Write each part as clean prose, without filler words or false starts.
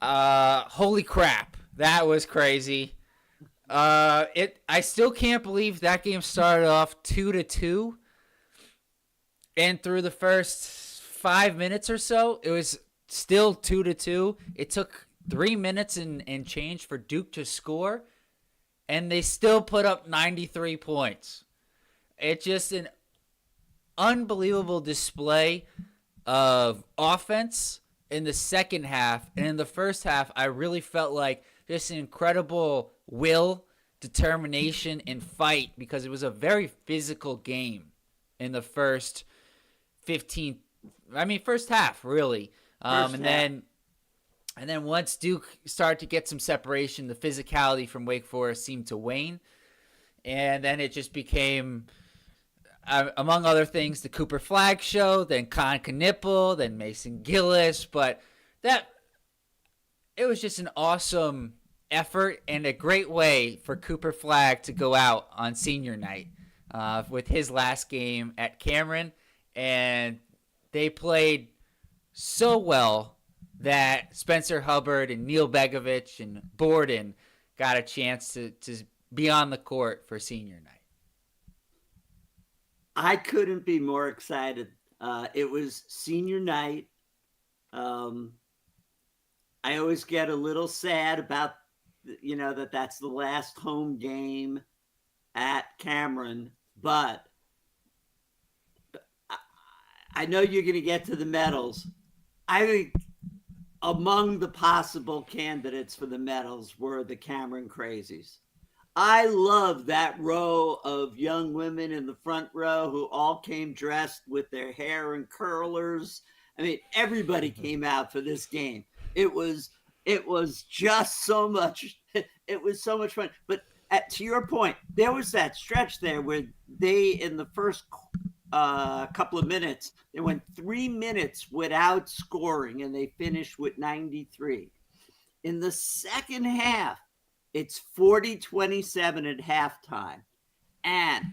Holy crap, that was crazy. I still can't believe that game started off 2-2, and through the first 5 minutes or so, it was still 2-2. It took 3 minutes and change for Duke to score, and they still put up 93 points. It's just an unbelievable display of offense in the second half. And in the first half, I really felt like just an incredible will, determination, and fight, because it was a very physical game in the first half, really. First And half. then once Duke started to get some separation, the physicality from Wake Forest seemed to wane. And then it just became, among other things, the Cooper Flag show, then Con Knipple, then Mason Gillis. But that it was just an awesome effort and a great way for Cooper Flag to go out on senior night with his last game at Cameron. And they played so well that Spencer Hubbard and Neil Begovich and Borden got a chance to be on the court for senior night. I couldn't be more excited. It was senior night. I always get a little sad about, that's the last home game at Cameron, but I know you're going to get to the medals. I think among the possible candidates for the medals were the Cameron Crazies. I love that row of young women in the front row who all came dressed with their hair in curlers. I mean, everybody came out for this game. It was just so much. It was so much fun. But to your point, there was that stretch there where they, in the first couple of minutes, they went 3 minutes without scoring, and they finished with 93. In the second half, it's 40-27 at halftime. And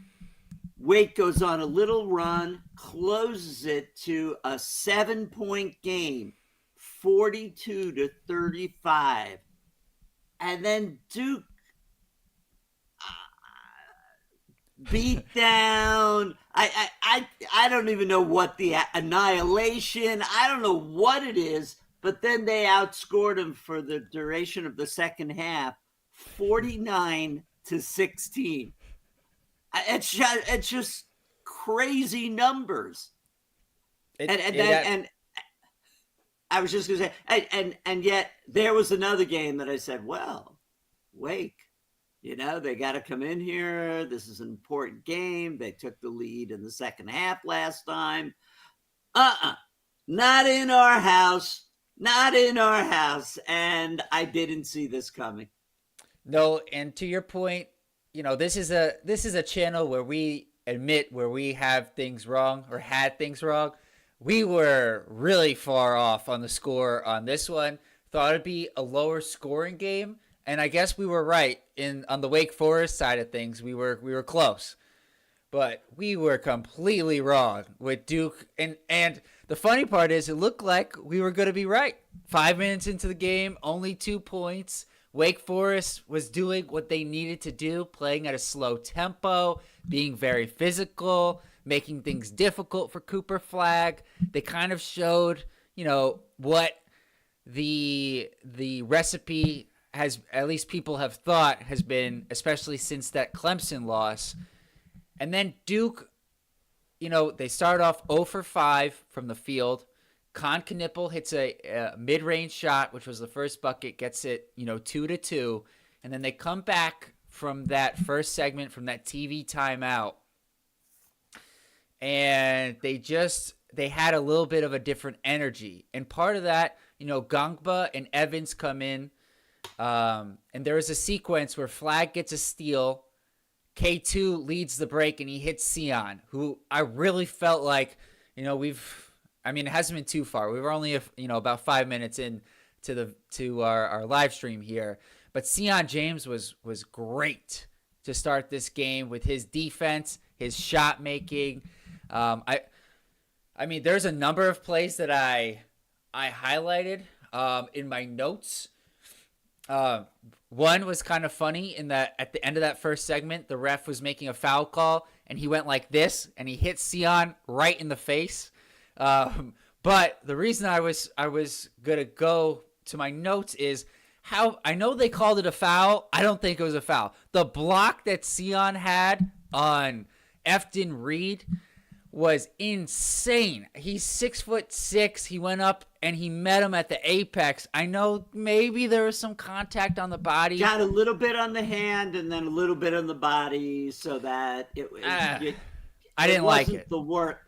Wake goes on a little run, closes it to a 7-point game, 42-35. And then Duke beat down. I don't even know what the annihilation. I don't know what it is, but then they outscored them for the duration of the second half, 49-16. It's just crazy numbers. And I was just gonna say, and yet there was another game that I said, well, Wake, they got to come in here. This is an important game. They took the lead in the second half last time. Not in our house. Not in our house. And I didn't see this coming. No, and to your point, this is a channel where we admit where we have things wrong or had things wrong. We were really far off on the score on this one. Thought it'd be a lower scoring game, and I guess we were right. On the Wake Forest side of things, we were close, but we were completely wrong with Duke. And the funny part is, it looked like we were going to be right. 5 minutes into the game, only 2 points. Wake Forest was doing what they needed to do, playing at a slow tempo, being very physical, making things difficult for Cooper Flag. They kind of showed, what the recipe has, at least people have thought, has been, especially since that Clemson loss. And then Duke, they start off 0 for 5 from the field. Con Knipple hits a mid-range shot, which was the first bucket, gets it, 2-2. And then they come back from that first segment, from that TV timeout. And they had a little bit of a different energy. And part of that, Gongba and Evans come in. And there is a sequence where Flag gets a steal. K2 leads the break, and he hits Sion, who I really felt like, it hasn't been too far. We were only, about 5 minutes in to our live stream here. But Sion James was great to start this game with his defense, his shot making. There's a number of plays that I I highlighted in my notes. Uh, One was kind of funny in that at the end of that first segment, the ref was making a foul call and he went like this and he hit Sion right in the face. But the reason I was gonna go to my notes is how I know they called it a foul. I don't think it was a foul. The block that Sion had on Efton Reed was insane. He's 6'6". He went up and he met him at the apex. I know maybe there was some contact on the body. Got a little bit on the hand and then a little bit on the body, so that I didn't like it. The work.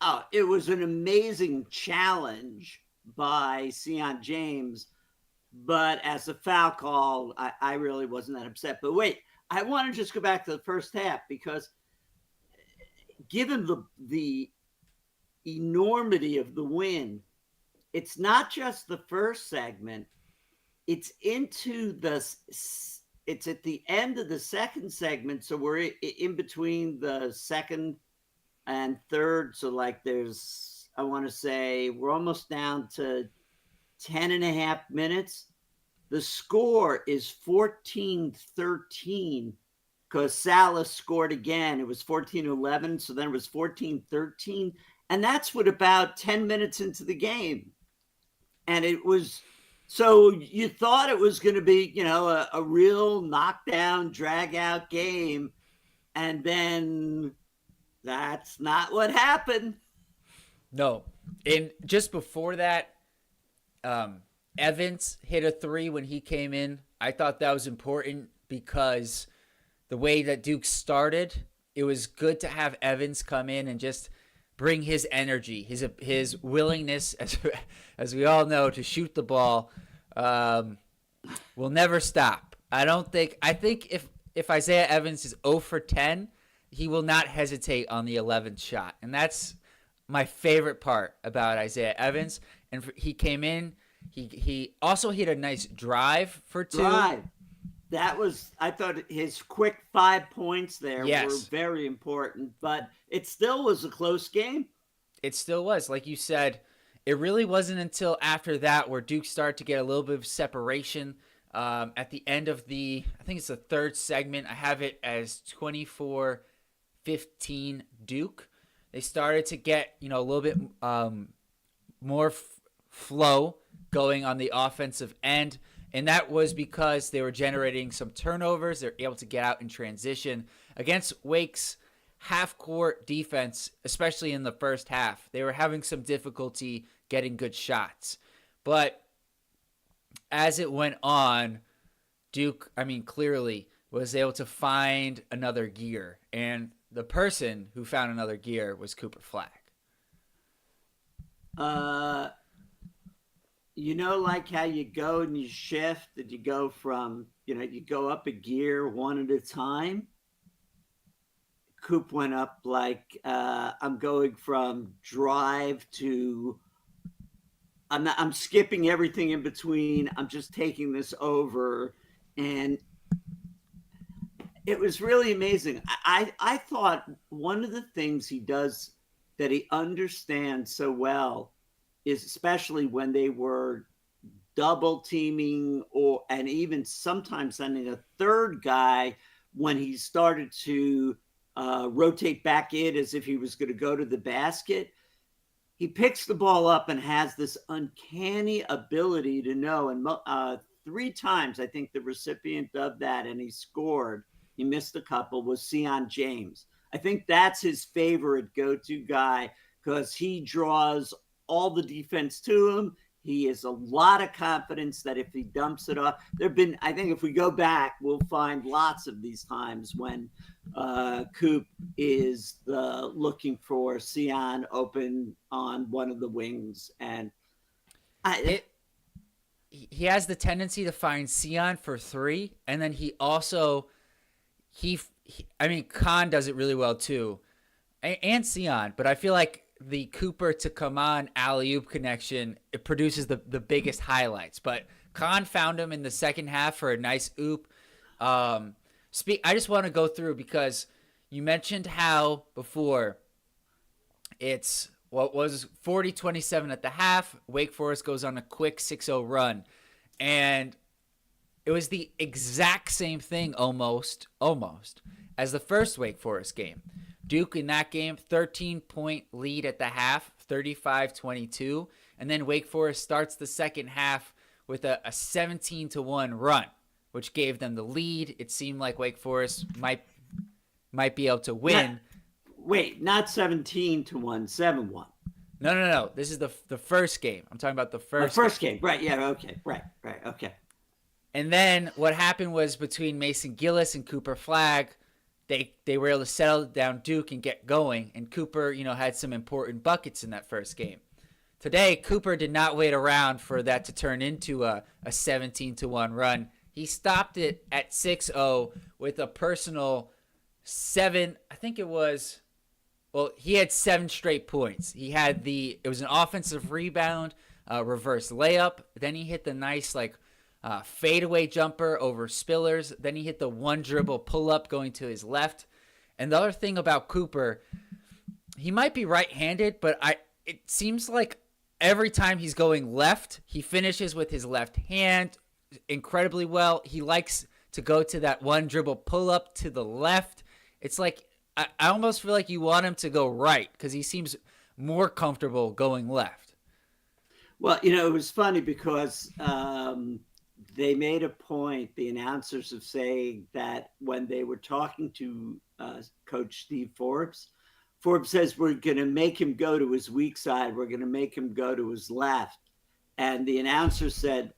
Oh, it was an amazing challenge by Sion James, but as a foul call, I really wasn't that upset. But wait, I want to just go back to the first half because given the enormity of the win, it's not just the first segment. It's at the end of the second segment, so we're in between the second and third. So like I want to say we're almost down to 10 and a half minutes. The score is 14-13 because Salah scored again. It was 14-11, so then it was 14-13. And that's what about 10 minutes into the game. And it was, so you thought it was going to be, a real knockdown, drag out game. And then that's not what happened. No. And just before that, Evans hit a 3 when he came in. I thought that was important because the way that Duke started, it was good to have Evans come in and just bring his energy, his willingness, as we all know, to shoot the ball will never stop. I think if Isaiah Evans is 0 for 10, he will not hesitate on the 11th shot. And that's my favorite part about Isaiah Evans. And he came in, he also hit a nice drive for 2. That was, I thought his quick 5 points there were very important, but it still was a close game. It still was. Like you said, it really wasn't until after that where Duke started to get a little bit of separation. At the end of I think it's the third segment, I have it as 24-15 Duke. They started to get, a little bit more flow going on the offensive end. And that was because they were generating some turnovers. They're able to get out in transition against Wake's half-court defense, especially in the first half. They were having some difficulty getting good shots. But as it went on, Duke, clearly was able to find another gear. And the person who found another gear was Cooper Flack. Like how you go and you shift, and you go from, you go up a gear one at a time. Coop went up like, I'm going from drive to, I'm skipping everything in between. I'm just taking this over. And it was really amazing. I thought one of the things he does that he understands so well is, especially when they were double teaming and even sometimes sending a third guy, when he started to rotate back in as if he was going to go to the basket, he picks the ball up and has this uncanny ability to know. And 3 times, I think the recipient of that, and he scored, he missed a couple, was Sion James. I think that's his favorite go-to guy because he draws all the defense to him. He has a lot of confidence that if he dumps it off, I think if we go back, we'll find lots of these times when Coop is looking for Sion open on one of the wings. And he has the tendency to find Sion for 3. And then he also, Khan does it really well too. And Sion, but I feel like the Cooper to Kaman alley-oop connection, it produces the biggest highlights. But Khan found him in the second half for a nice oop. I just want to go through because you mentioned how before it's what was 40-27 at the half. Wake Forest goes on a quick 6-0 run. And it was the exact same thing almost as the first Wake Forest game. Duke in that game, 13-point lead at the half, 35-22. And then Wake Forest starts the second half with a 17-1 run, which gave them the lead. It seemed like Wake Forest might be able to win. Not 17-1, 7-1. No. This is the first game. I'm talking about the first game. Right. Yeah. Okay. Right. Okay. And then what happened was between Mason Gillis and Cooper Flagg, they were able to settle down Duke and get going. And Cooper, had some important buckets in that first game. Today, Cooper did not wait around for that to turn into a 17-1 run. He stopped it at 6-0 with a personal 7. I think it was. Well, he had 7 straight points. It was an offensive rebound, reverse layup. Then he hit the nice fadeaway jumper over Spillers. Then he hit the one dribble pull up going to his left. And the other thing about Cooper, he might be right-handed, but it seems like every time he's going left, he finishes with his left hand incredibly well. He likes to go to that one dribble pull up to the left. It's like I almost feel like you want him to go right because he seems more comfortable going left. Well, it was funny because they made a point, the announcers, of saying that when they were talking to Coach Steve Forbes says, we're going to make him go to his weak side. We're going to make him go to his left. And the announcer said,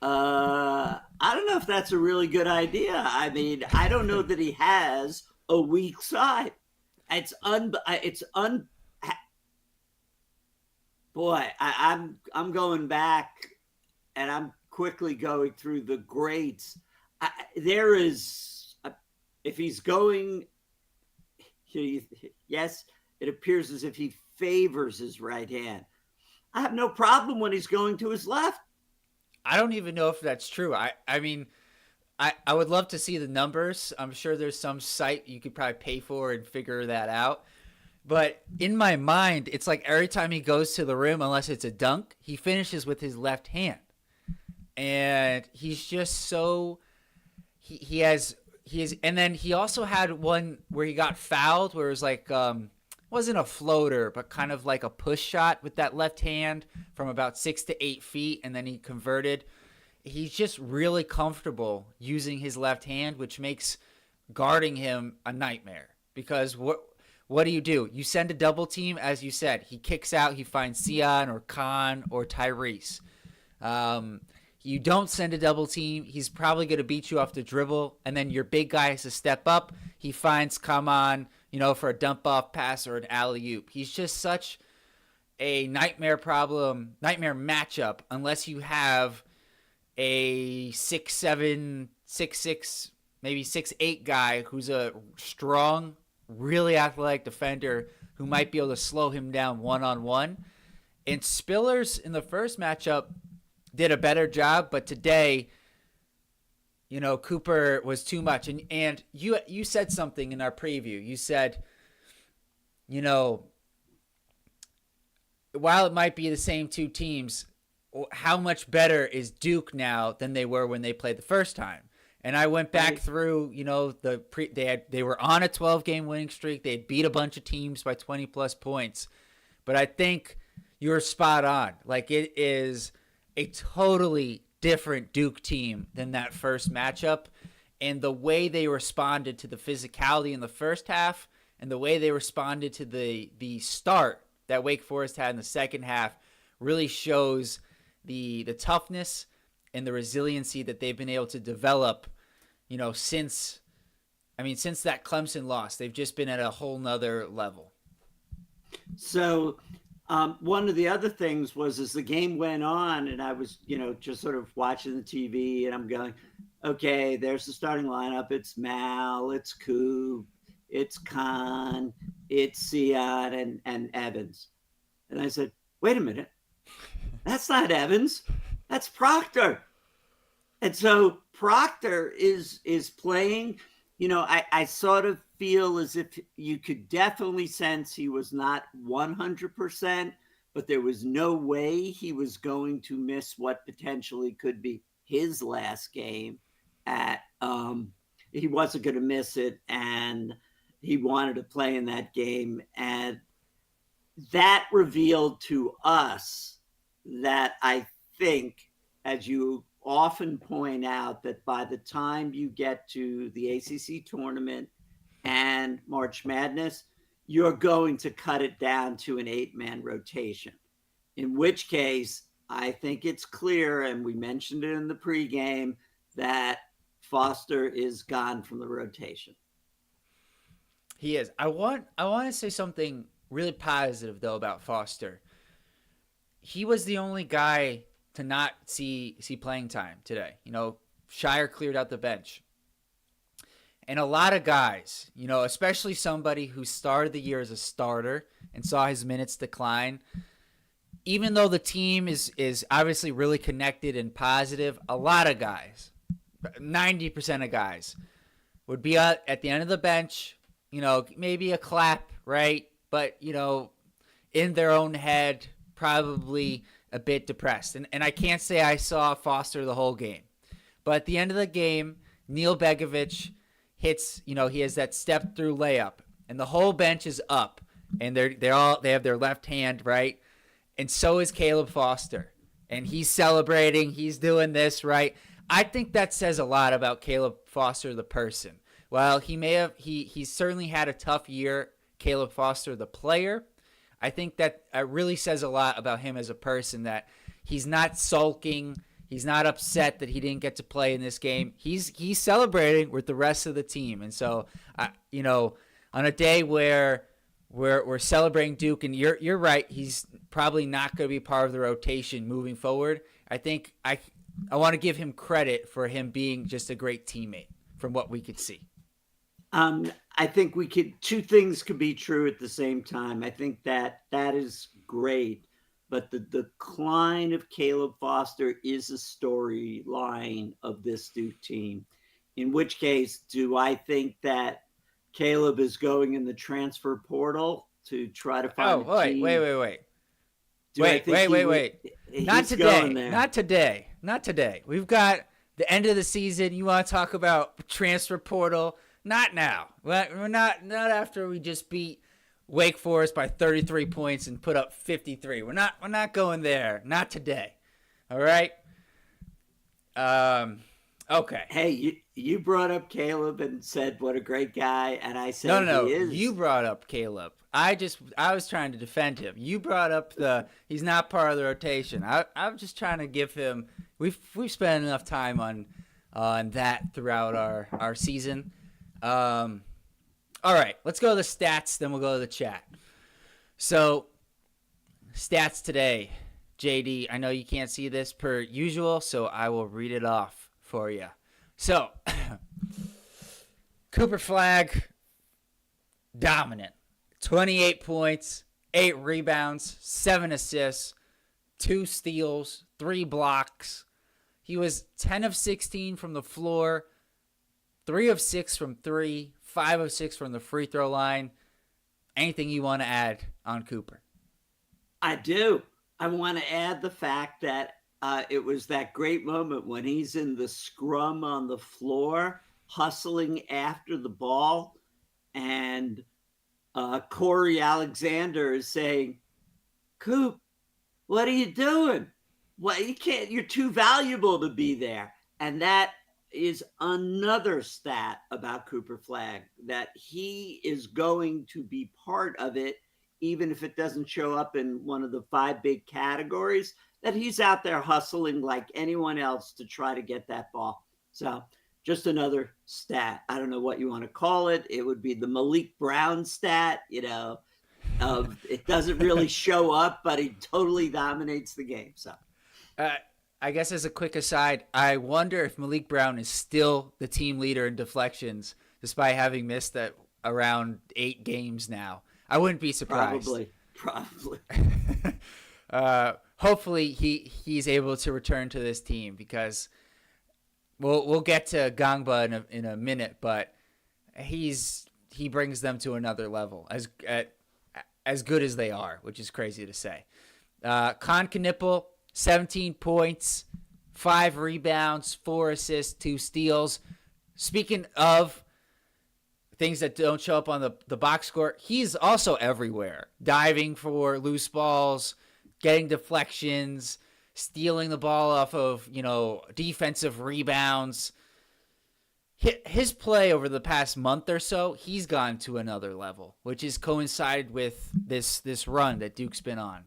I don't know if that's a really good idea. I mean, I don't know that he has a weak side. Boy, I'm going back and I'm quickly going through the greats. If he's going, yes, it appears as if he favors his right hand. I have no problem when he's going to his left. I don't even know if that's true. I mean, I would love to see the numbers. I'm sure there's some site you could probably pay for and figure that out. But in my mind, it's like every time he goes to the rim, unless it's a dunk, he finishes with his left hand. And he's just so he has, and then he also had one where he got fouled where it was like wasn't a floater, but kind of like a push shot with that left hand from about 6 to 8 feet, and then he converted. He's just really comfortable using his left hand, which makes guarding him a nightmare. Because what do? You send a double team, as you said. He kicks out, he finds Sion or Khan or Tyrese. You don't send a double team, he's probably going to beat you off the dribble, and then your big guy has to step up. He finds Kaman, for a dump-off pass or an alley-oop. He's just such a nightmare matchup unless you have a 6'7", 6'6", maybe 6'8" guy who's a strong, really athletic defender who might be able to slow him down one-on-one. And Spillers in the first matchup did a better job, but today, Cooper was too much. And you said something in our preview. You said, while it might be the same two teams, how much better is Duke now than they were when they played the first time? And I went back through, they were on a 12-game winning streak. They had beat a bunch of teams by 20-plus points. But I think you're spot on. Like, it is a totally different Duke team than that first matchup. And the way they responded to the physicality in the first half and the way they responded to the start that Wake Forest had in the second half really shows the toughness and the resiliency that they've been able to develop, since that Clemson loss. They've just been at a whole nother level. So one of the other things was as the game went on and I was, just sort of watching the TV and I'm going, okay, there's the starting lineup. It's Mal, it's Coop, it's Khan, it's Sion and Evans. And I said, wait a minute. That's not Evans. That's Proctor. And so Proctor is playing, I sort of feel as if you could definitely sense he was not 100%, but there was no way he was going to miss what potentially could be his last game at he wasn't going to miss it, and he wanted to play in that game. And that revealed to us that I think, as you often point out, that by the time you get to the ACC tournament and March Madness, you're going to cut it down to an 8-man rotation. In which case, I think it's clear, and we mentioned it in the pregame, that Foster is gone from the rotation. He is. I want to say something really positive though about Foster. He was the only guy to not see playing time today. Shire cleared out the bench. And a lot of guys, especially somebody who started the year as a starter and saw his minutes decline, even though the team is obviously really connected and positive, a lot of guys, 90% of guys, would be at the end of the bench, maybe a clap, right? But, in their own head, probably a bit depressed. And I can't say I saw Foster the whole game. But at the end of the game, Neil Begovic hits, he has that step through layup, and the whole bench is up, and they have their left hand, right? And so is Caleb Foster, and he's celebrating, he's doing this, right? I think that says a lot about Caleb Foster, the person. Well, he certainly had a tough year, Caleb Foster, the player. I think that really says a lot about him as a person, that he's not sulking. He's not upset that he didn't get to play in this game. He's celebrating with the rest of the team. And so, on a day where we're celebrating Duke, and you're right, he's probably not going to be part of the rotation moving forward. I think I want to give him credit for him being just a great teammate from what we could see. I think two things could be true at the same time. I think that is great, but the decline of Caleb Foster is a storyline of this Duke team. In which case, do I think that Caleb is going in the transfer portal to try to find a team? Wait. Not today. Not today. We've got the end of the season. You want to talk about transfer portal? Not now. We're not after we just beat Wake Forest by 33 points and put up 53. We're not going there. Not today. All right? Okay. Hey, you brought up Caleb and said what a great guy, and I said no. He is. You brought up Caleb. I was trying to defend him. You brought up he's not part of the rotation. I'm just trying to give him. We've spent enough time on that throughout our season. All right, let's go to the stats, then we'll go to the chat. So, stats today. JD, I know you can't see this per usual, so I will read it off for you. So, Cooper Flagg, dominant. 28 points, 8 rebounds, 7 assists, 2 steals, 3 blocks. He was 10 of 16 from the floor, 3 of 6 from 3, 5 of 6 from the free throw line. Anything you want to add on Cooper? I do. I want to add the fact that it was that great moment when he's in the scrum on the floor, hustling after the ball, and Corey Alexander is saying, "Coop, what are you doing? Well, you can't. You're too valuable to be there." And that is another stat about Cooper Flagg, that he is going to be part of it, even if it doesn't show up in one of the 5 big categories, that he's out there hustling like anyone else to try to get that ball. So just another stat. I don't know what you want to call it. It would be the Malik Brown stat, it doesn't really show up, but he totally dominates the game. So I guess as a quick aside, I wonder if Malik Brown is still the team leader in deflections, despite having missed around 8 games now. I wouldn't be surprised. Probably. Hopefully he's able to return to this team, because we'll get to Gangba in a minute, but he's he brings them to another level as good as they are, which is crazy to say. Con Knipple, 17 points, 5 rebounds, 4 assists, 2 steals. Speaking of things that don't show up on the box score, he's also everywhere. Diving for loose balls, getting deflections, stealing the ball off of, defensive rebounds. His play over the past month or so, he's gone to another level, which has coincided with this run that Duke's been on.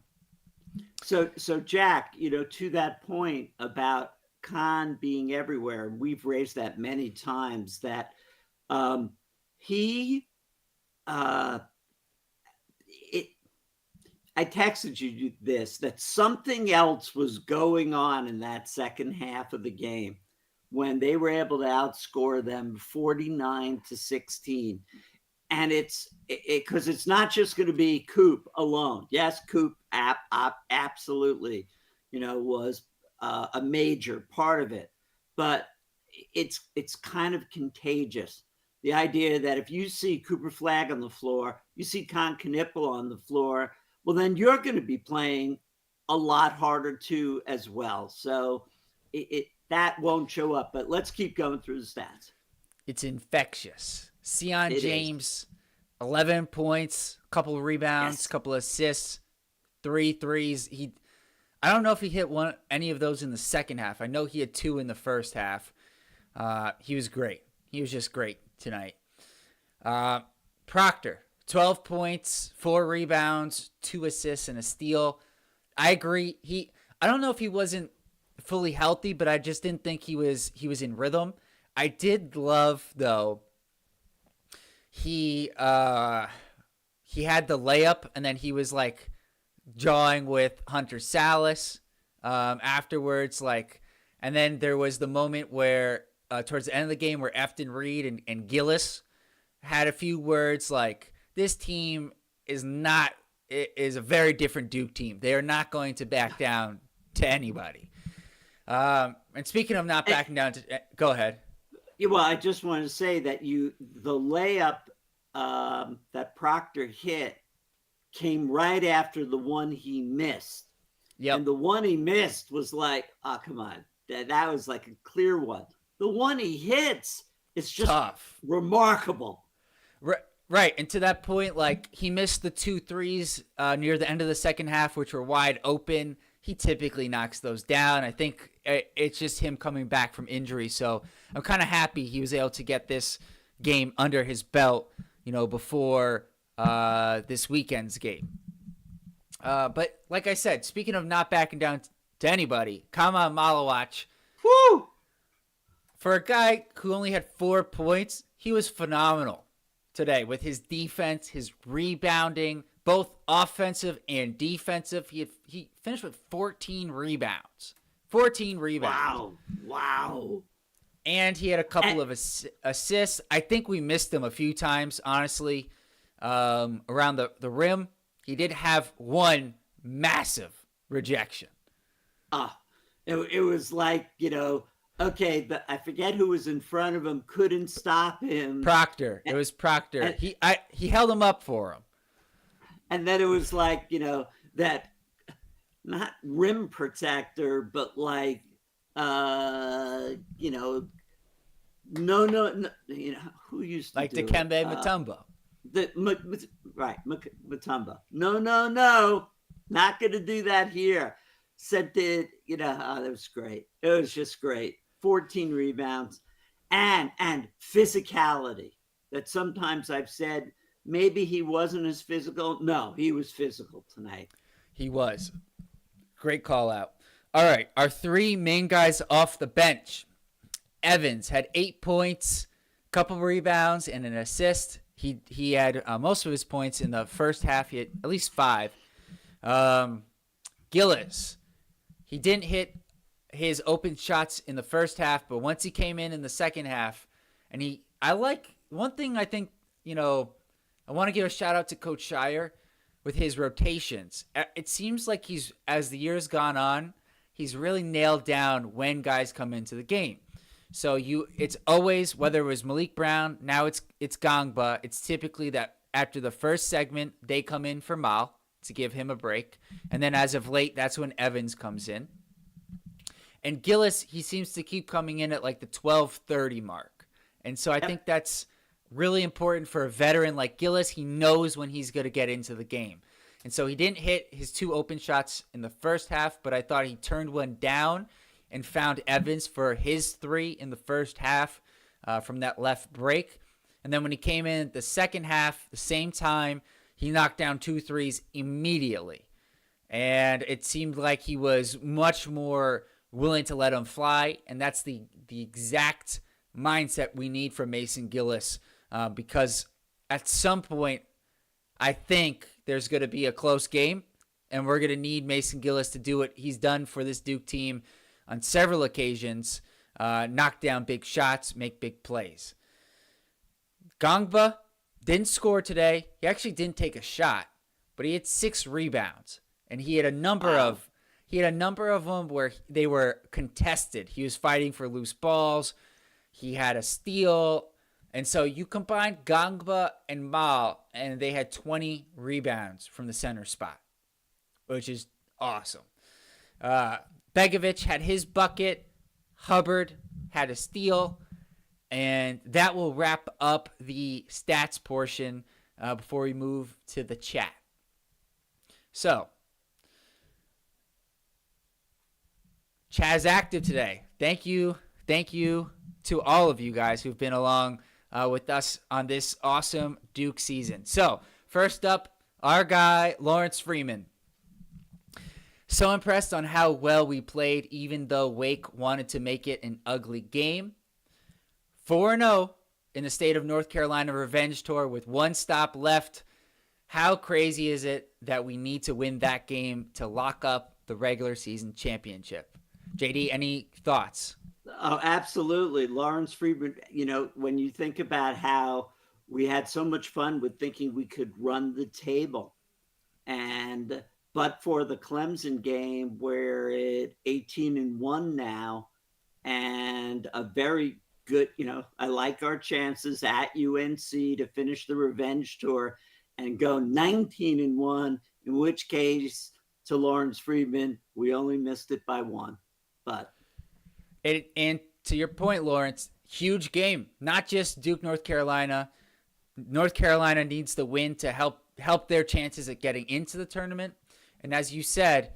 So Jack, to that point about Khan being everywhere, we've raised that many times, that I texted you this, that something else was going on in that second half of the game when they were able to outscore them 49-16. And it's because it's not just going to be Coop alone. Yes, Coop absolutely, was a major part of it, but it's kind of contagious. The idea that if you see Cooper Flagg on the floor, you see Con Knipple on the floor, well, then you're going to be playing a lot harder too as well. So that won't show up, but let's keep going through the stats. It's infectious. Sion James, 11 points, a couple of rebounds, couple of assists, 3 threes. I don't know if he hit any of those in the second half. I know he had 2 in the first half. He was great. He was just great tonight. Proctor, 12 points, 4 rebounds, 2 assists, and a steal. I agree. I don't know if he wasn't fully healthy, but I just didn't think he was in rhythm. I did love, though, he had the layup, and then he was like jawing with Hunter Salas afterwards, and then there was the moment where towards the end of the game where Efton Reed and Gillis had a few words like, this team is a very different Duke team. They are not going to back down to anybody. And speaking of not backing down, go ahead. Well, I just wanted to say that the layup that Proctor hit came right after the one he missed. Yep. And the one he missed was like, oh, come on. That was like a clear one. The one he hits is just tough. Remarkable. Right. And to that point, he missed the 2 threes near the end of the second half, which were wide open. He typically knocks those down. I think it's just him coming back from injury. So I'm kind of happy he was able to get this game under his belt, before this weekend's game. But like I said, speaking of not backing down to anybody, Kama Malawach, whoo! For a guy who only had 4 points, he was phenomenal today with his defense, his rebounding, both offensive and defensive. He finished with 14 rebounds. 14 rebounds. Wow. And he had a couple of assists. I think we missed him a few times, honestly, around the rim. He did have one massive rejection. It was like, okay, I forget who was in front of him, couldn't stop him. Proctor. It was Proctor. He held him up for him. And then it was like, that not rim protector, but like, no, who used to like do Dikembe Mutombo. Mutombo. No, not going to do that here. Said that, that was great. It was just great. 14 rebounds and physicality that sometimes I've said maybe he wasn't as physical. No, he was physical tonight. He was. Great call out. All right, our 3 main guys off the bench. Evans had 8 points, couple rebounds, and an assist. He had most of his points in the first half. He had at least 5. Gillis, he didn't hit his open shots in the first half, but once he came in the second half, and I like one thing. I think I want to give a shout out to Coach Shire with his rotations. It seems like as the year's gone on, he's really nailed down when guys come into the game. So it's always, whether it was Malik Brown, now it's Gangba. It's typically that after the first segment, they come in for Mal to give him a break. And then as of late, that's when Evans comes in. And Gillis, he seems to keep coming in at like the 12:30 mark. And so I think that's really important for a veteran like Gillis. He knows when he's going to get into the game. And so he didn't hit his 2 open shots in the first half, but I thought he turned one down and found Evans for his 3 in the first half from that left break. And then when he came in the second half, the same time, he knocked down 2 threes immediately. And it seemed like he was much more willing to let him fly. And that's the exact mindset we need from Mason Gillis, because at some point, I think there's going to be a close game, and we're going to need Mason Gillis to do what he's done for this Duke team on several occasions, knock down big shots, make big plays. Gangba didn't score today. He actually didn't take a shot, but he had 6 rebounds, and he had a number of them where they were contested. He was fighting for loose balls. He had a steal. And so you combine Gangba and Mal, and they had 20 rebounds from the center spot, which is awesome. Begovic had his bucket. Hubbard had a steal. And that will wrap up the stats portion before we move to the chat. So, Chaz active today. Thank you to all of you guys who've been along with us on this awesome Duke season. So, first up, our guy, Lawrence Freeman. So impressed on how well we played, even though Wake wanted to make it an ugly game. 4-0 in the state of North Carolina Revenge Tour with 1 stop left. How crazy is it that we need to win that game to lock up the regular season championship? JD, any thoughts? Oh, absolutely. Lawrence Freeman, when you think about how we had so much fun with thinking we could run the table, but for the Clemson game, we're at 18-1 now, and a very good, I like our chances at UNC to finish the Revenge Tour and go 19-1, in which case, to Lawrence Freeman, we only missed it by 1. But and to your point, Lawrence, huge game. Not just Duke, North Carolina. North Carolina needs the win to help their chances at getting into the tournament. And as you said,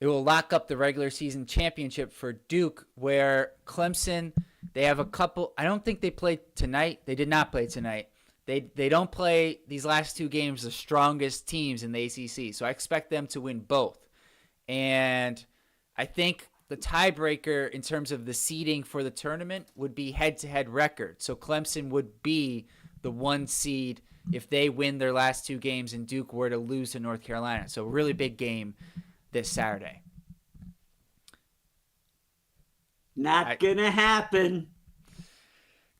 it will lock up the regular season championship for Duke, where Clemson, they have a couple. I don't think they played tonight. They did not play tonight. They don't play these last 2 games the strongest teams in the ACC. So I expect them to win both. And I think the tiebreaker in terms of the seeding for the tournament would be head-to-head record. So Clemson would be the 1 seed if they win their last 2 games and Duke were to lose to North Carolina. So a really big game this Saturday. Not going to happen.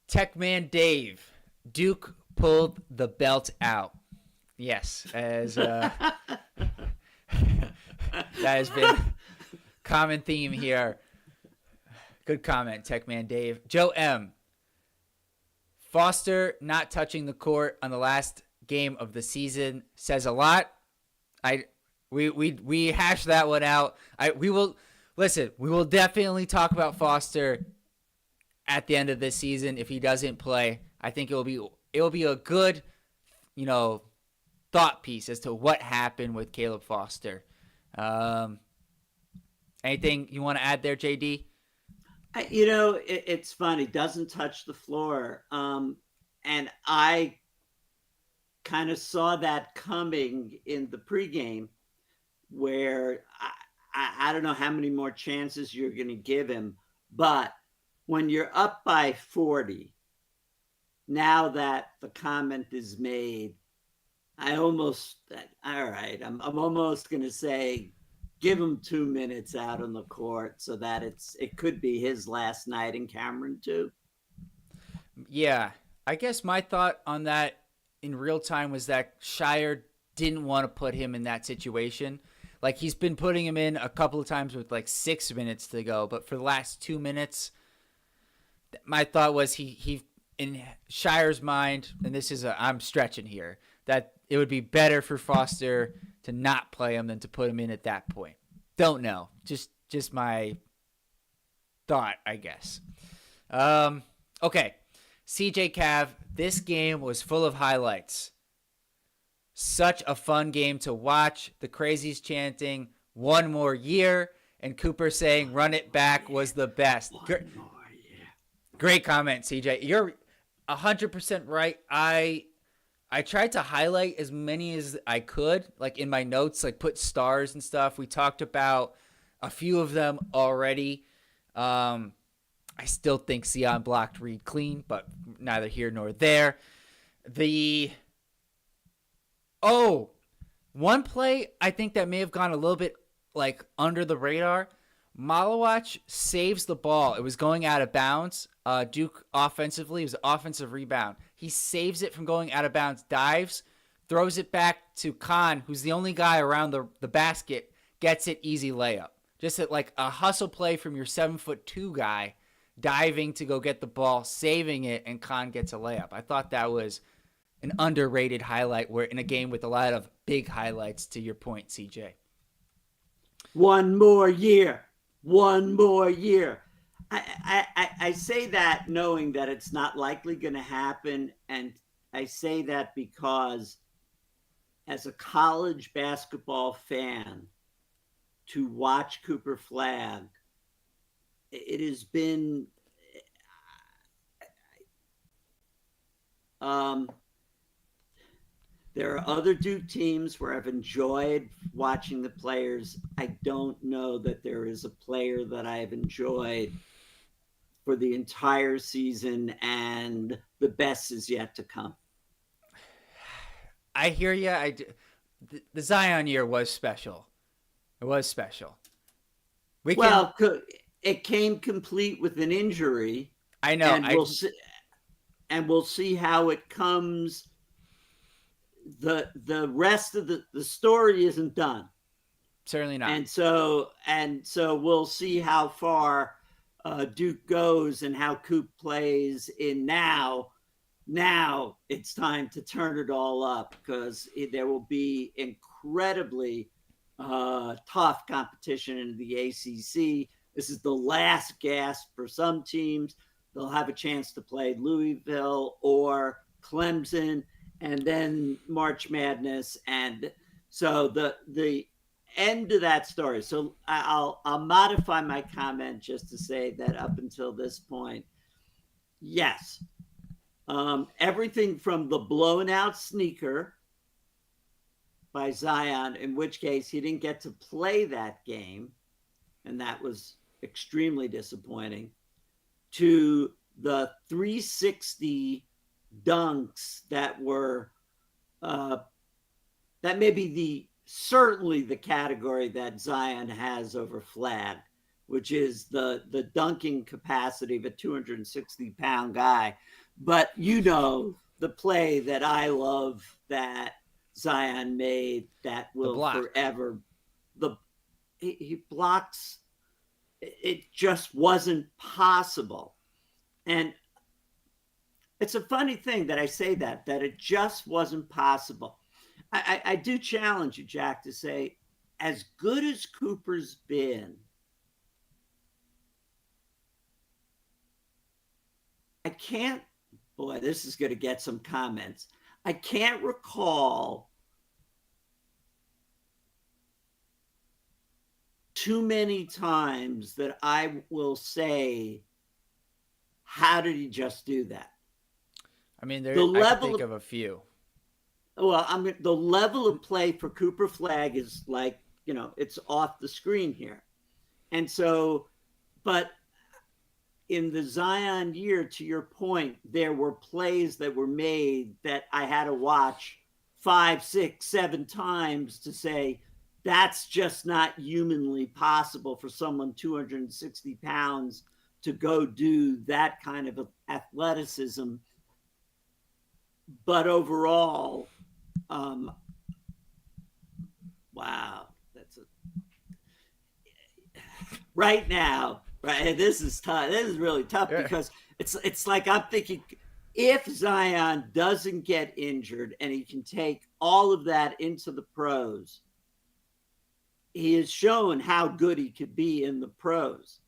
Techman Dave, Duke pulled the belt out. Yes, as that has been common theme here. Good comment, Techman Dave. Joe M. Foster not touching the court on the last game of the season says a lot. We hashed that one out. We will definitely talk about Foster at the end of this season if he doesn't play. I think it will be a good, thought piece as to what happened with Caleb Foster. Anything you want to add there, JD? It's funny. Doesn't touch the floor. And I kind of saw that coming in the pregame, where I don't know how many more chances you're going to give him. But when you're up by 40, now that the comment is made, I'm almost going to say, give him 2 minutes out on the court so that it could be his last night in Cameron too. Yeah, I guess my thought on that in real time was that Shire didn't want to put him in that situation. Like, he's been putting him in a couple of times with like 6 minutes to go, but for the last 2 minutes, my thought was he in Shire's mind, and this is I'm stretching here, that it would be better for Foster to not play him than to put him in at that point. Don't know. Just my thought, I guess. Okay. CJ Cav, this game was full of highlights. Such a fun game to watch. The Crazies chanting, "One more year," and Cooper saying, "Run it back" was the best. Great comment, CJ. You're 100% right. I tried to highlight as many as I could, like in my notes, like put stars and stuff. We talked about a few of them already. I still think Sion blocked Reed clean, but neither here nor there. One play I think that may have gone a little bit like under the radar. Malawach saves the ball. It was going out of bounds. Duke offensively, it was an offensive rebound. He saves it from going out of bounds, dives, throws it back to Khan, who's the only guy around the basket, gets it, easy layup. Just like a hustle play from your 7'2" guy, diving to go get the ball, saving it, and Khan gets a layup. I thought that was an underrated highlight where in a game with a lot of big highlights, to your point, CJ. One more year. One more year. I say that knowing that it's not likely going to happen. And I say that because as a college basketball fan, to watch Cooper Flagg, it has been there are other Duke teams where I've enjoyed watching the players. I don't know that there is a player that I've enjoyed for the entire season, and the best is yet to come. I hear you. The Zion year was special. It was special. It came complete with an injury. I know. And we'll see how it comes. The rest of the story isn't done. Certainly not. And so we'll see how far Duke goes and how Coop plays in now. Now it's time to turn it all up because there will be incredibly tough competition in the ACC. This is the last gasp for some teams. They'll have a chance to play Louisville or Clemson, and then March Madness. And so the end of that story. So I'll modify my comment just to say that up until this point, yes, everything from the blown out sneaker by Zion, in which case he didn't get to play that game, and that was extremely disappointing, to the 360 dunks that were that may be certainly the category that Zion has over Flagg, which is the dunking capacity of a 260-pound guy. But the play that I love that Zion made that will forever. He blocks. It just wasn't possible. And it's a funny thing that I say that it just wasn't possible. I do challenge you, Jack, to say, as good as Cooper's been, I can't, boy, this is going to get some comments. I can't recall too many times that I will say, how did he just do that? I mean, I can think of a few. Well, the level of play for Cooper Flagg is like, it's off the screen here. And so, but in the Zion year, to your point, there were plays that were made that I had to watch 5, 6, 7 times to say, that's just not humanly possible for someone 260 pounds to go do that kind of athleticism. But overall, wow, right now, Right. And this is tough. This is really tough Yeah. because it's like I'm thinking if Zion doesn't get injured and he can take all of that into the pros, he has shown how good he could be in the pros.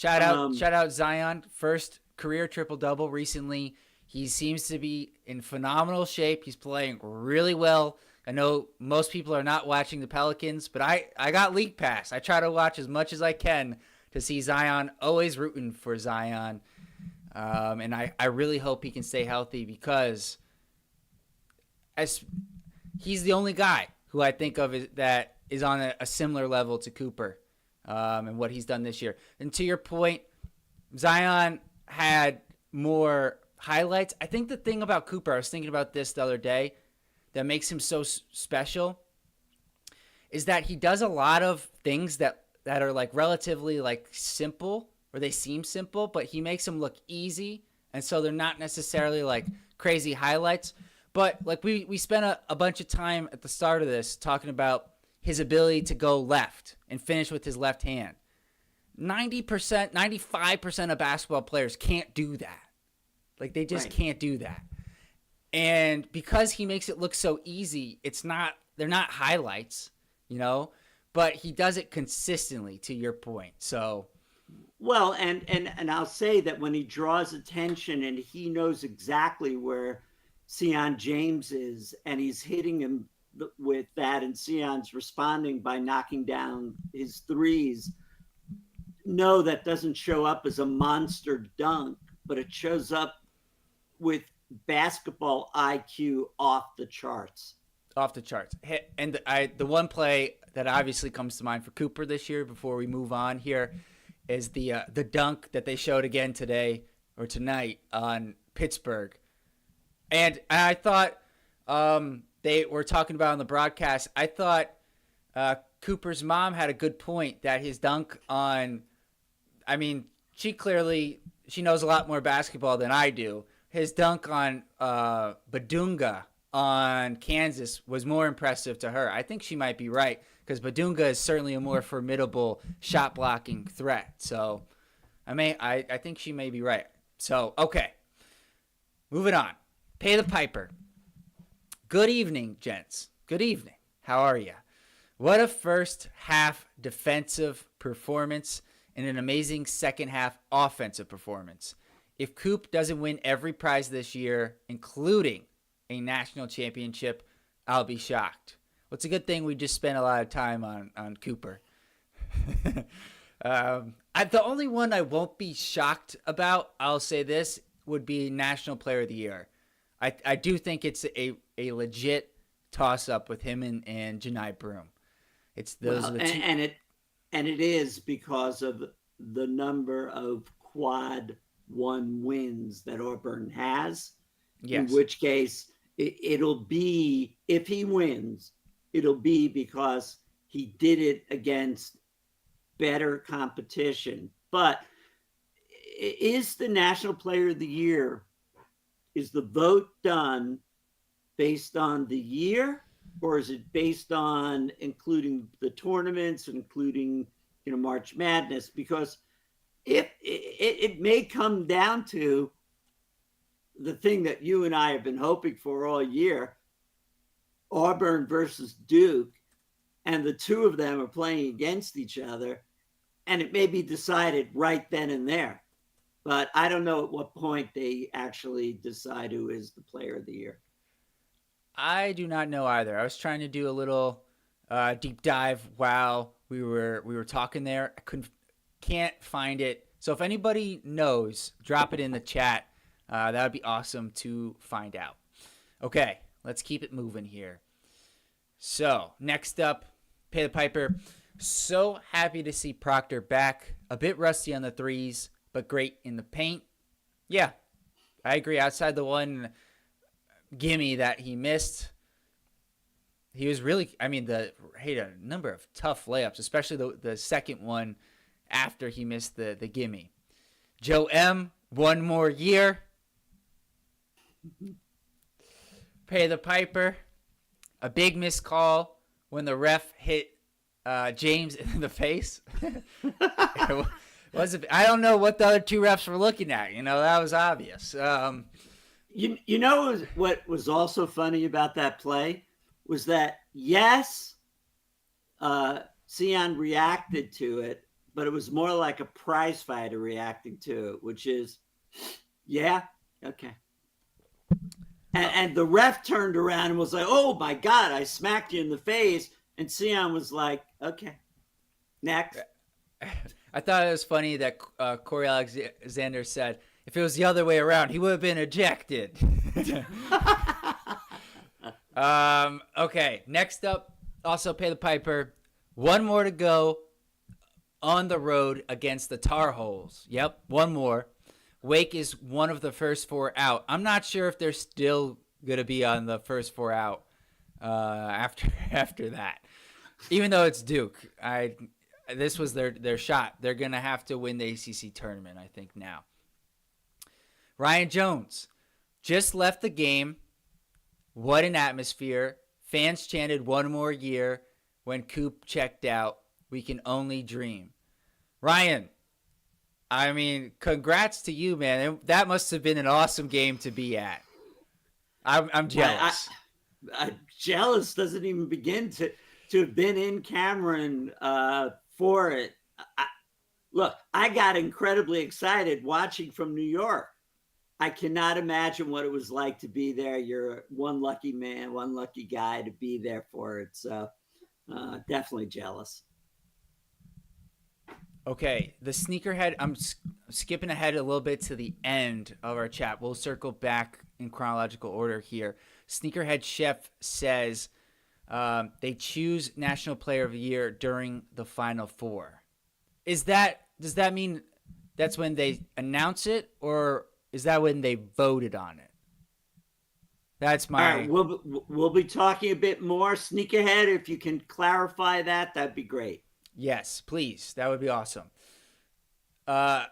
Um, Shout out Zion, first career triple double recently. He seems to be in phenomenal shape. He's playing really well. I know most people are not watching the Pelicans, but I got League Pass. I try to watch as much as I can to see Zion. Always rooting for Zion. And I really hope he can stay healthy because as he's the only guy who I think of that is on a similar level to Cooper and what he's done this year. And to your point, Zion had more highlights. I think the thing about Cooper, I was thinking about this the other day, that makes him so special is that he does a lot of things that are like relatively like simple, or they seem simple, but he makes them look easy, and so they're not necessarily like crazy highlights. But like we spent a bunch of time at the start of this talking about his ability to go left and finish with his left hand. 90%, 95% of basketball players can't do that. Like they just right. can't do that. And because he makes it look so easy, they're not highlights, you know, but he does it consistently, to your point. So Well, and I'll say that when he draws attention and he knows exactly where Sion James is, and he's hitting him with that, and Sion's responding by knocking down his threes. No, that doesn't show up as a monster dunk, but it shows up with basketball IQ off the charts. off the charts. And the one play that obviously comes to mind for Cooper this year before we move on here is the dunk that they showed again today or tonight on Pittsburgh. And I thought they were talking about on the broadcast. I thought Cooper's mom had a good point that his dunk on, I mean, she knows a lot more basketball than I do. His dunk on Badunga on Kansas was more impressive to her. I think she might be right because Badunga is certainly a more formidable shot blocking threat. So I think she may be right. So okay, moving on. Pay the piper. Good evening, gents. Good evening. How are you? What a first half defensive performance and an amazing second half offensive performance. If Coop doesn't win every prize this year, including a national championship, I'll be shocked. Well, it's a good thing we just spent a lot of time on Cooper. The only one I won't be shocked about, I'll say this, would be National Player of the Year. I do think it's a legit toss-up with him and Janai Broom. It's those are the two. And it is because of the number of quad one wins that Auburn has. Yes. In which case, it'll be, if he wins, it'll be because he did it against better competition. But is the National Player of the Year, is the vote done based on the year, or is it based on including the tournaments, including March Madness? Because if it may come down to the thing that you and I have been hoping for all year, Auburn versus Duke, and the two of them are playing against each other, and it may be decided right then and there. But I don't know at what point they actually decide who is the player of the year. I do not know either. I was trying to do a little deep dive while we were talking there. Can't find it. So if anybody knows, drop it in the chat. That would be awesome to find out. Okay, let's keep it moving here. So next up, Pay the Piper. So happy to see Proctor back. A bit rusty on the threes, but great in the paint. Yeah, I agree. Outside the one gimme that he missed, he was really, he had a number of tough layups, especially the second one after he missed the gimme. Joe M., one more year. Pay the Piper. A big missed call when the ref hit James in the face. I don't know what the other two refs were looking at. That was obvious. You know what was also funny about that play was that, yes, Sion reacted to it, but it was more like a prize fighter reacting to it, which is, yeah, okay. And the ref turned around and was like, "Oh my God, I smacked you in the face." And Sion was like, "Okay, next." I thought it was funny that Corey Alexander said, if it was the other way around, he would have been ejected. Okay, next up, also pay the piper. One more to go on the road against the Tar Heels. Yep, one more. Wake is one of the first four out. I'm not sure if they're still going to be on the first four out after that. Even though it's Duke, this was their shot. They're going to have to win the ACC tournament, I think, now. Ryan Jones just left the game. What an atmosphere. Fans chanted one more year when Coop checked out. We can only dream. Ryan, I mean, congrats to you, man. That must have been an awesome game to be at. I'm jealous. I'm jealous doesn't even begin to have been in Cameron for it. Look, I got incredibly excited watching from New York. I cannot imagine what it was like to be there. You're one lucky man, one lucky guy to be there for it. So definitely jealous. Okay, the sneakerhead, I'm skipping ahead a little bit to the end of our chat. We'll circle back in chronological order here. Sneakerhead Chef says they choose National Player of the Year during the Final Four. Does that mean that's when they announce it, or is that when they voted on it? That's my... All right, we'll be talking a bit more. Sneakerhead, if you can clarify that, that'd be great. Yes, please. That would be awesome. The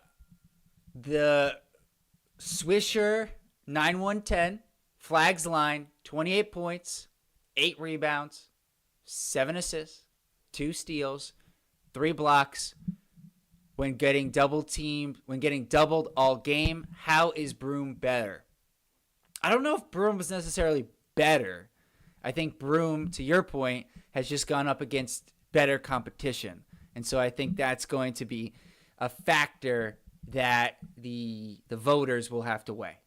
Swisher 9110, flags line, 28 points, 8 rebounds, 7 assists, 2 steals, 3 blocks. When getting doubled all game, how is Broom better? I don't know if Broom was necessarily better. I think Broom, to your point, has just gone up against better competition. And so I think that's going to be a factor that the voters will have to weigh.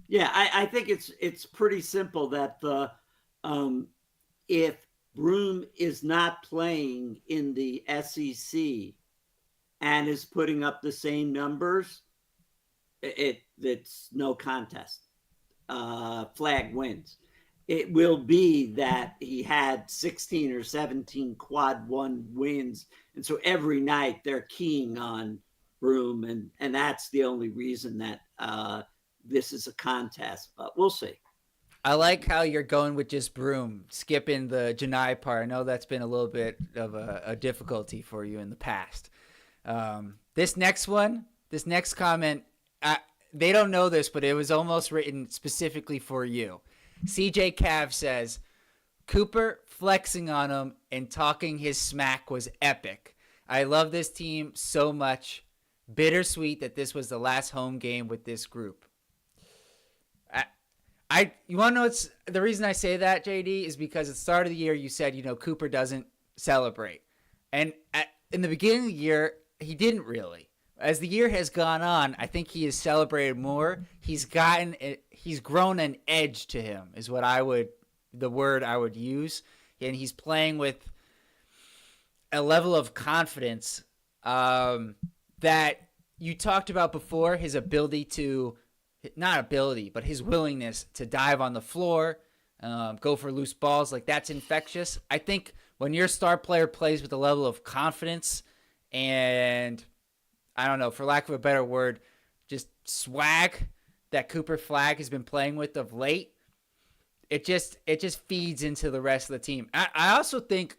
Yeah, I think it's pretty simple that if Broom is not playing in the SEC and is putting up the same numbers, it's no contest. Flag wins. It will be that he had 16 or 17 quad one wins. And so every night they're keying on Broom. And that's the only reason that this is a contest. But we'll see. I like how you're going with just Broom, skipping the Janai part. I know that's been a little bit of a difficulty for you in the past. This next comment, they don't know this, but it was almost written specifically for you. CJ Cav says, Cooper flexing on him and talking his smack was epic. I love this team so much. Bittersweet that this was the last home game with this group. You want to know the reason I say that, JD, is because at the start of the year you said, Cooper doesn't celebrate. And in the beginning of the year, he didn't really. As the year has gone on, I think he has celebrated more. He's grown an edge to him, is the word I would use. And he's playing with a level of confidence that you talked about before, his ability to, not ability, but his willingness to dive on the floor, go for loose balls. Like, that's infectious. I think when your star player plays with a level of confidence and, I don't know, for lack of a better word, just swag that Cooper Flagg has been playing with of late, it just feeds into the rest of the team. I also think,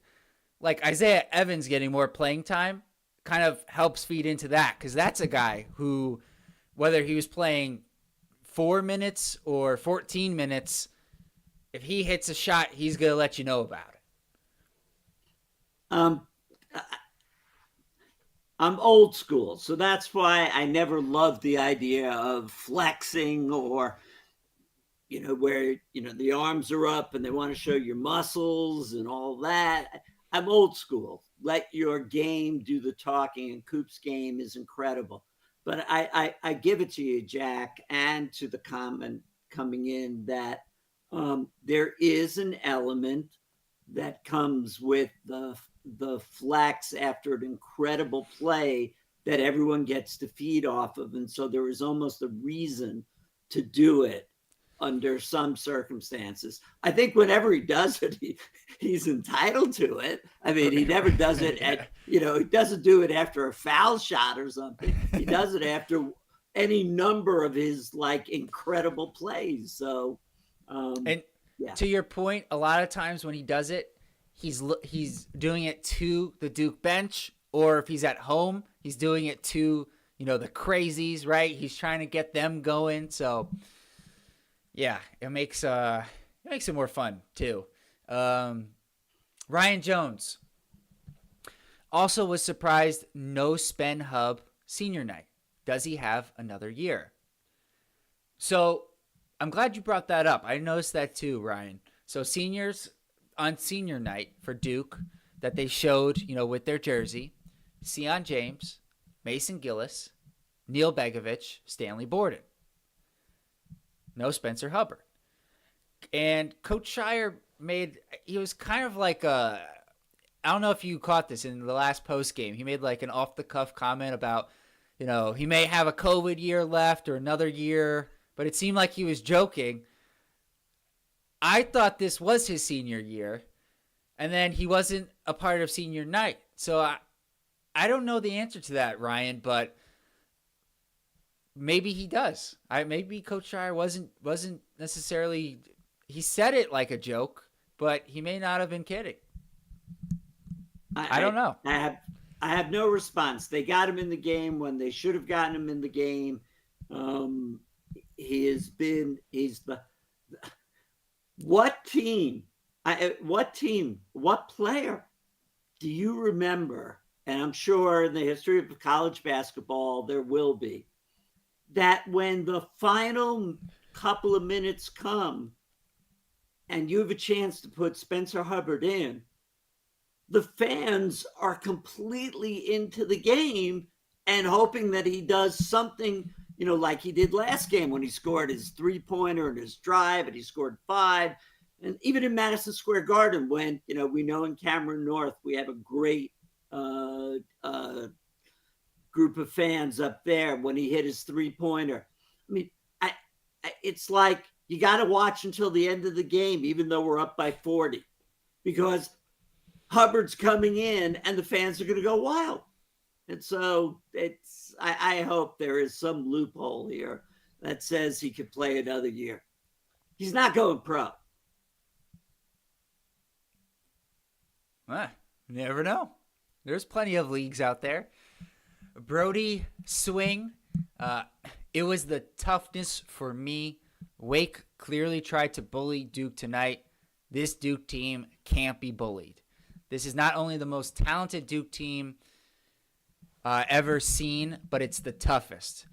like, Isaiah Evans getting more playing time kind of helps feed into that, because that's a guy who, whether he was playing 4 minutes or 14 minutes, if he hits a shot, he's going to let you know about it. I'm old school, so that's why I never loved the idea of flexing or where the arms are up and they want to show your muscles and all that. I'm old school. Let your game do the talking, and Coop's game is incredible. But I give it to you, Jack, and to the comment coming in that there is an element that comes with the flex after an incredible play that everyone gets to feed off of, and so there is almost a reason to do it under some circumstances. I think whenever he does it, he's entitled to it. I mean, he never does it he doesn't do it after a foul shot or something. He does it after any number of his incredible plays. So, and to your point, a lot of times when he does it, he's doing it to the Duke bench, or if he's at home, he's doing it to, the crazies, right? He's trying to get them going. So, yeah, it makes it more fun too. Ryan Jones also was surprised no Spen Hub senior night. Does he have another year? So I'm glad you brought that up. I noticed that too, Ryan. So seniors on senior night for Duke that they showed, with their jersey, Sion James, Mason Gillis, Neil Begovic, Stanley Borden. No Spencer Hubbard. And Coach Shire he was kind of like I don't know if you caught this in the last post game. He made like an off the cuff comment about, he may have a COVID year left or another year, but it seemed like he was joking. I thought this was his senior year, and then he wasn't a part of senior night. So I don't know the answer to that, Ryan, but maybe he does. Maybe Coach Shire wasn't necessarily. He said it like a joke, but he may not have been kidding. I don't know. I have no response. They got him in the game when they should have gotten him in the game. He's the what team? What player do you remember? And I'm sure in the history of college basketball there will be, that when the final couple of minutes come and you have a chance to put Spencer Hubbard in, the fans are completely into the game and hoping that he does something, like he did last game when he scored his 3-pointer and his drive, and he scored 5. And even in Madison Square Garden, when, we know in Cameron North, we have a great group of fans up there when he hit his 3-pointer. I mean, it's like you got to watch until the end of the game, even though we're up by 40, because Hubbard's coming in and the fans are going to go wild. And so I hope there is some loophole here that says he could play another year. He's not going pro. You never know. There's plenty of leagues out there. Brody Swing, it was the toughness for me. Wake clearly tried to bully Duke tonight. This Duke team can't be bullied. This is not only the most talented Duke team ever seen, but it's the toughest.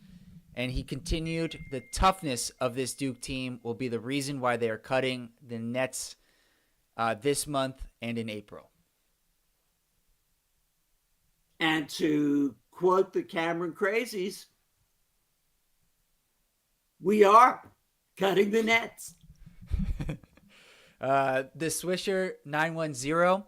And he continued, the toughness of this Duke team will be the reason why they are cutting the Nets this month and in April. And to quote the Cameron Crazies, we are cutting the Nets. The Swisher 910.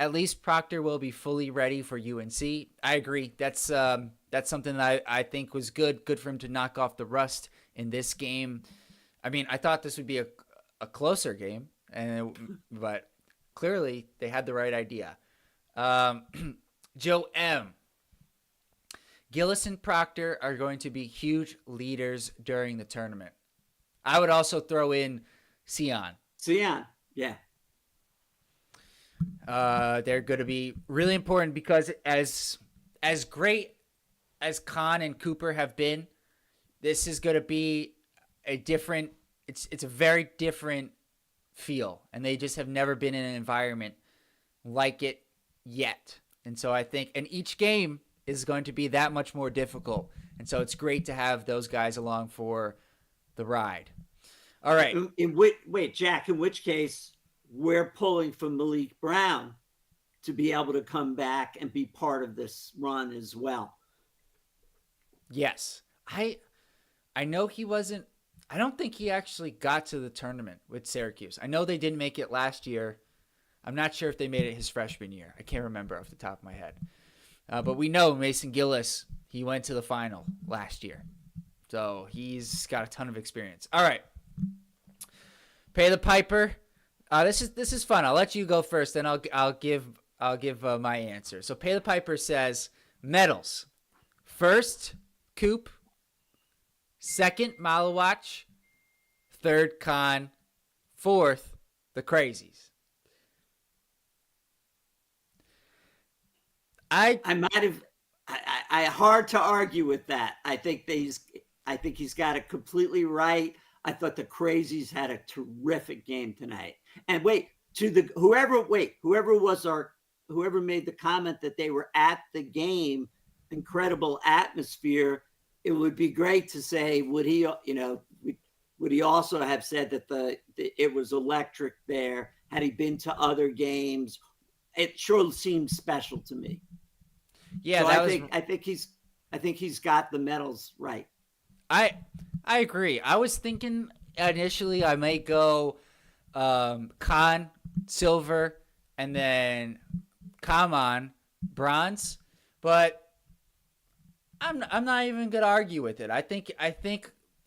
At least Proctor will be fully ready for UNC. I agree. That's something that I think was good for him to knock off the rust in this game. I mean, I thought this would be a closer game, but clearly they had the right idea. Joe M. Gillis and Proctor are going to be huge leaders during the tournament. I would also throw in Sion. Sion, yeah. They're going to be really important because as great as Khan and Cooper have been, this is going to be a different. It's a very different feel, and they just have never been in an environment like it yet. And so I think, and each game is going to be that much more difficult. And so it's great to have those guys along for the ride. All right. Wait, Jack, in which case we're pulling for Malik Brown to be able to come back and be part of this run as well. Yes. I know he wasn't, I don't think he actually got to the tournament with Syracuse. I know they didn't make it last year. I'm not sure if they made it his freshman year. I can't remember off the top of my head. But we know Mason Gillis, he went to the final last year. So he's got a ton of experience. All right. Pay the Piper. This is fun. I'll let you go first, then I'll give my answer. So Pay the Piper says medals. First, Coop. Second, Malawach. Third, Khan. Fourth, the Crazies. I might have. I hard to argue with that. I think he's got it completely right. I thought the Crazies had a terrific game tonight. And whoever made the comment that they were at the game, incredible atmosphere. It would be great to say, would he also have said that it was electric there? Had he been to other games? It sure seemed special to me. Yeah, so I think he's got the medals right. I agree. I was thinking initially I might go Khan, silver, and then Kaman, bronze, but I'm not even gonna argue with it. I think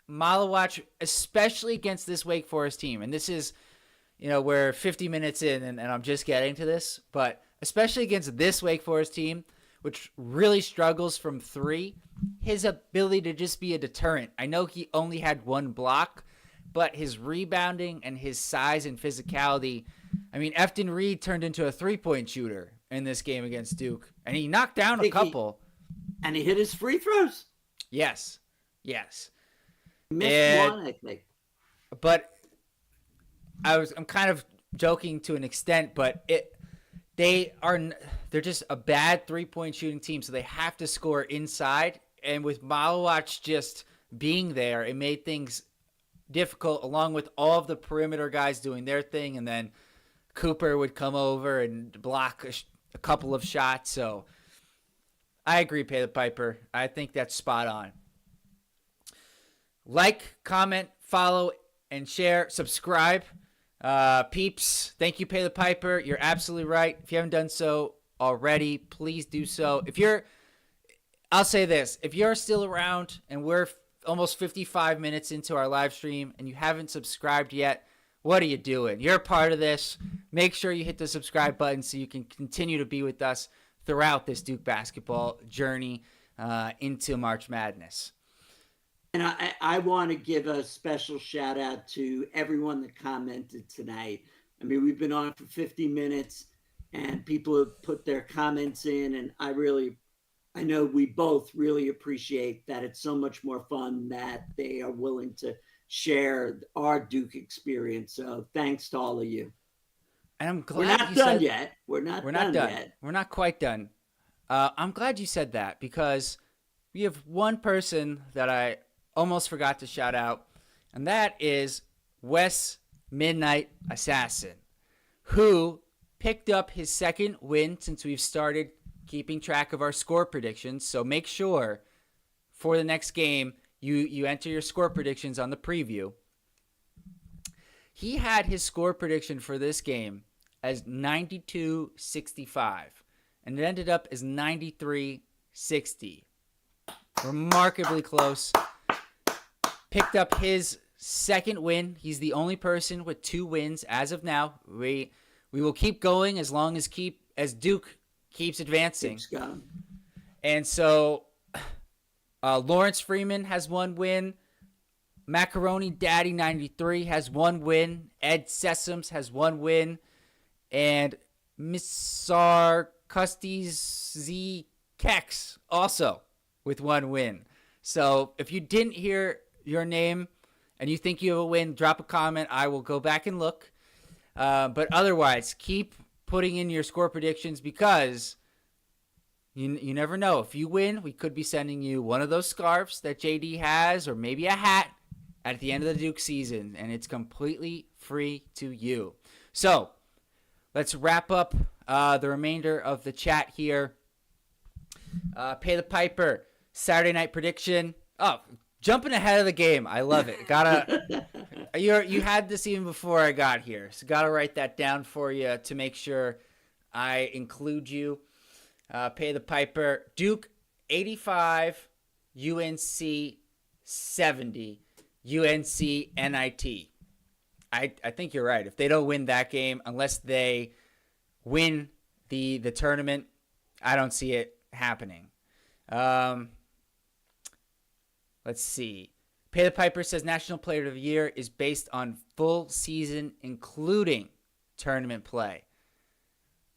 Malawach, especially against this Wake Forest team, and this is, we're 50 minutes in and I'm just getting to this, but especially against this Wake Forest team, which really struggles from three, his ability to just be a deterrent. I know he only had one block, but his rebounding and his size and physicality. I mean, Efton Reed turned into a three-point shooter in this game against Duke, and he knocked down a couple. And he hit his free throws. Yes. He missed one, I think. But I'm kind of joking to an extent, but they're just a bad three-point shooting team, so they have to score inside. And with Malawach just being there, it made things difficult, along with all of the perimeter guys doing their thing, and then Cooper would come over and block a couple of shots. So I agree, Pay the Piper. I think that's spot on. Like, comment, follow, and share. Subscribe. Peeps, thank you, Pay the Piper. You're absolutely right. If you haven't done so already, please do so. I'll say this. If you're still around and we're almost 55 minutes into our live stream and you haven't subscribed yet, what are you doing? You're a part of this. Make sure you hit the subscribe button so you can continue to be with us throughout this Duke basketball journey into March Madness. And I want to give a special shout out to everyone that commented tonight. I mean, we've been on for 50 minutes and people have put their comments in, and I know we both really appreciate that. It's so much more fun that they are willing to share our Duke experience. So thanks to all of you. And I'm glad we're not done yet. We're not done yet. We're not quite done. I'm glad you said that, because we have one person that I almost forgot to shout out, and that is Wes Midnight Assassin, who picked up his second win since we've started keeping track of our score predictions. So make sure for the next game you enter your score predictions on the preview. He had his score prediction for this game as 92-65, and it ended up as 93-60. Remarkably close. Picked up his second win. He's the only person with 2 wins as of now. We will keep going as long as Duke keeps advancing. And so Lawrence Freeman has 1 win. Macaroni Daddy 93 has 1 win. Ed Sessoms has 1 win. And Missar Custies Z Kex also with 1 win. So if you didn't hear your name and you think you have a win, drop a comment. I will go back and look. But otherwise, keep putting in your score predictions, because You never know. If you win, we could be sending you one of those scarves that JD has, or maybe a hat at the end of the Duke season, and it's completely free to you. So let's wrap up the remainder of the chat here. Pay the Piper, Saturday night prediction. Oh, jumping ahead of the game. I love it. You had this even before I got here, so gotta write that down for you to make sure I include you. Pay the Piper. Duke 85, UNC 70, UNC NIT. I think you're right. If they don't win that game, unless they win the tournament, I don't see it happening. Let's see. Pay the Piper says National Player of the Year is based on full season, including tournament play.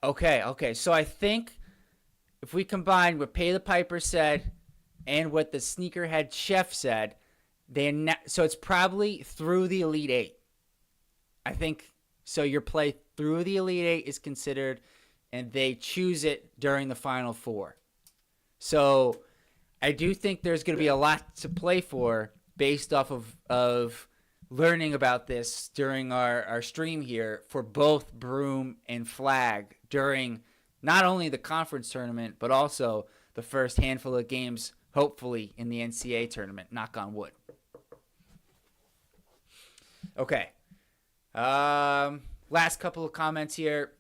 Okay. So I think if we combine what Pay the Piper said and what the Sneakerhead Chef said, so it's probably through the Elite Eight. I think so. Your play through the Elite Eight is considered, and they choose it during the Final Four. So I do think there's going to be a lot to play for based off of learning about this during our stream here for both Broom and Flag during not only the conference tournament, but also the first handful of games, hopefully, in the NCAA tournament. Knock on wood. Okay. Last couple of comments here.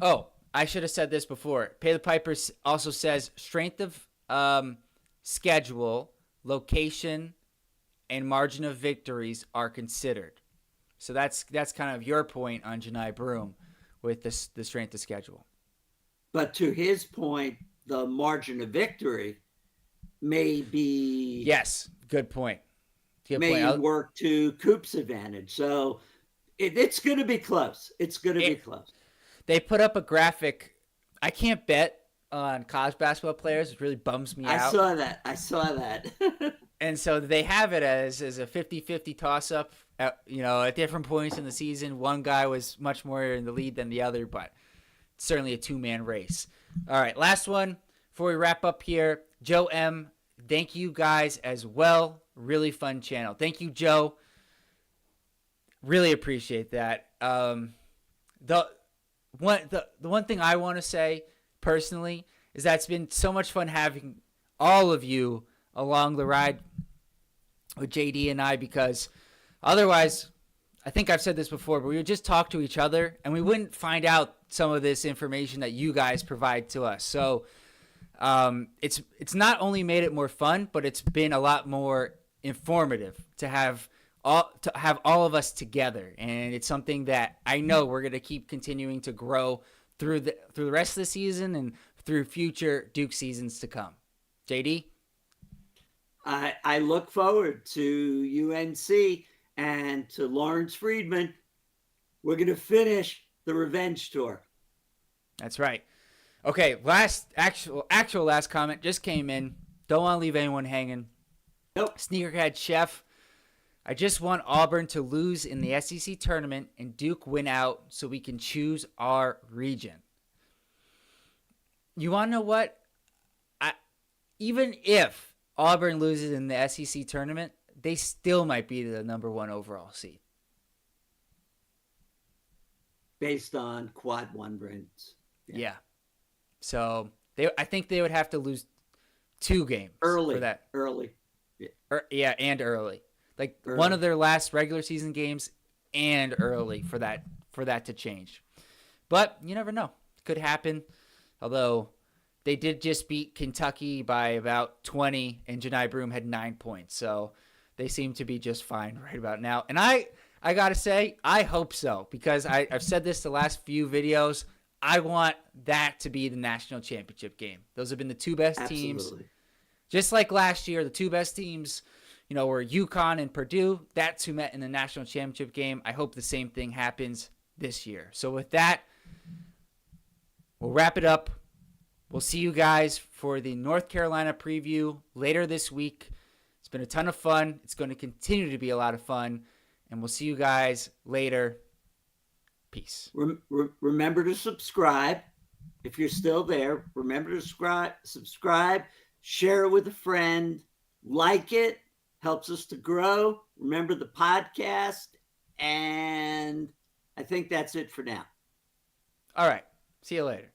Oh, I should have said this before. Pay the Piper also says strength of schedule, location, and margin of victories are considered. So that's kind of your point on Janai Broom with the strength of schedule. But to his point, the margin of victory may be... Yes, good point. Work to Coop's advantage. So it's going to be close. It's going to be close. They put up a graphic. I can't bet on college basketball players. It really bums me out. I saw that. And so they have it as a 50-50 toss-up. At different points in the season, one guy was much more in the lead than the other, but it's certainly a two-man race. All right, last one before we wrap up here. Joe M., thank you guys as well. Really fun channel. Thank you, Joe. Really appreciate that. The one thing I want to say personally is that it's been so much fun having all of you along the ride with JD and I, because otherwise, I think I've said this before, but we would just talk to each other and we wouldn't find out some of this information that you guys provide to us. So it's not only made it more fun, but it's been a lot more informative to have all of us together, and it's something that I know we're going to keep continuing to grow through the rest of the season and through future Duke seasons to come. JD? I look forward to UNC and to Lawrence Friedman. We're going to finish the revenge tour. That's right. Okay, actual last comment just came in. Don't want to leave anyone hanging. Nope. Sneakerhead Chef. I just want Auburn to lose in the SEC tournament and Duke win out so we can choose our region. You want to know what? Even if Auburn loses in the SEC tournament, they still might be the number one overall seed. Based on quad one wins. Yeah. So I think they would have to lose 2 games early for that. Early. Yeah, and early. Like early. One of their last regular season games and early for that to change. But you never know. It could happen. Although they did just beat Kentucky by about 20 and Janai Broom had 9 points. So they seem to be just fine right about now. And I got to say, I hope so, because I've said this the last few videos. I want that to be the national championship game. Those have been the 2 best teams. Just like last year, the 2 best teams, were UConn and Purdue. That's who met in the national championship game. I hope the same thing happens this year. So with that, we'll wrap it up. We'll see you guys for the North Carolina preview later this week. It's been a ton of fun. It's going to continue to be a lot of fun. And we'll see you guys later. Peace. Remember to subscribe. If you're still there, remember to subscribe, share it with a friend, like it, helps us to grow. Remember the podcast, and I think that's it for now. All right. See you later.